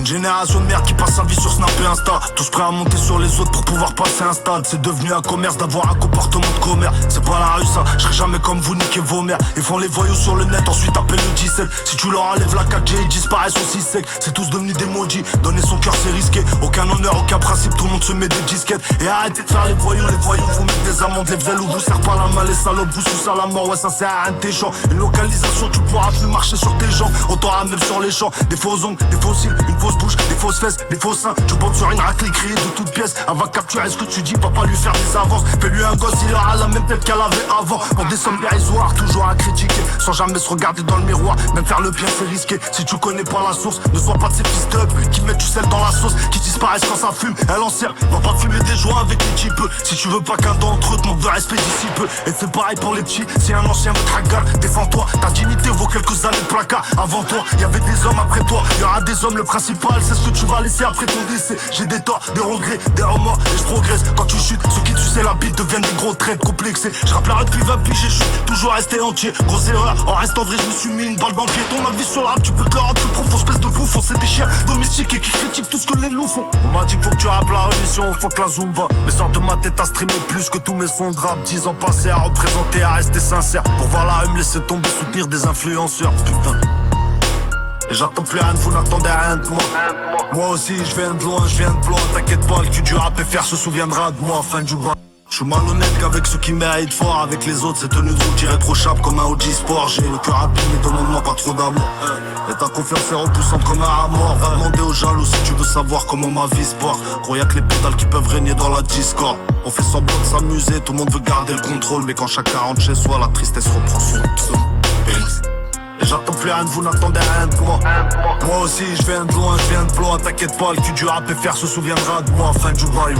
génération de merde qui passe sa vie sur Snap et Insta. Tous prêts à monter sur les autres pour pouvoir passer un stade. C'est devenu un commerce d'avoir un comportement de commère. C'est pas la rue ça, je serai jamais comme vous, niquez vos mères. Ils font les voyous sur le net, ensuite appellent le 17. Si tu leur enlèves la 4G, ils disparaissent aussi secs. C'est tous devenus des maudits, donner son cœur c'est risqué. Aucun honneur, aucun principe, tout le monde se met des disquettes. Et arrêtez de faire les voyous vous mettez des amendes. Les vrais loups vous serrent pas la main, les salopes vous sucent à la mort. Ouais ça sert à rien de tes gens. Une localisation, tu pourras plus marcher sur tes jambes. On t'aura même sur les champs, des faux ongles, des faux cils, une fausse bouche, des fausses fesses, des faux seins. Tu bombes sur une raclée criée de toutes pièces. Elle va capturer ce que tu dis, papa lui faire des avances. Fais-lui un gosse, il aura la même tête qu'elle avait avant. Pour des sommes dérisoires, toujours à critiquer, sans jamais se regarder dans le miroir. Même faire le bien c'est risqué, si tu connais pas la source. Ne sois pas de ces fils d'up qui mettent du sel dans la sauce, qui disparaissent quand ça fume. Elle en sert, va pas fumer des joints avec les types. Si tu veux pas qu'un d'entre eux te manque de respect d'ici peu. Et c'est pareil pour les petits, si un ancien veut tragar, défends-toi, ta dignité vaut quelques années de placard. Avant toi, y'avait des hommes, après toi y'aura des hommes, le principal c'est ce que tu vas laisser après ton décès. J'ai des torts, des regrets, des remords et je progresse. Quand tu chutes, ceux qui tu sais la bite deviennent des gros traits complexés. Je rappellerai depuis 20 piges, je suis toujours resté entier. Grosse erreur, en restant vrai je me suis mis une balle dans le pied. Ton avis sur la rap, tu peux te le rap plus profond, espèce de bouffon. C'est des chiens domestiques et qui critiquent tout ce que les loups font. On m'a dit faut que tu rappes la religion, faut que la Zumba. Mais sors de ma tête à streamer plus que tous mes sons de rap. 10 ans passés à représenter, à rester sincère. Pour voir la me laisser tomber, soutenir des influenceurs. Putain. Et j'attends plus rien de vous, n'attendez rien de moi. Moi aussi je viens de loin, t'inquiète pas, le cul du rap FR se souviendra de moi, fin du bas. Je suis malhonnête qu'avec ceux qui méritent fort. Avec les autres c'est tenu de route, tiré trop chape comme un OG Sport. J'ai le cœur rapide mais demande-moi pas trop d'amour. Et ta confiance est repoussante comme un mort. Va demander aux jaloux si tu veux savoir comment ma vie se porte. Gros y'a que les pédales qui peuvent régner dans la Discord. On fait semblant de s'amuser, tout le monde veut garder le contrôle. Mais quand chacun rentre chez soi, la tristesse reprend son son. Et j'attends plus rien de vous, n'attendez rien de moi. Moi aussi je viens de loin, t'inquiète pas, le cul du rap FR se souviendra de moi. Fin du bail,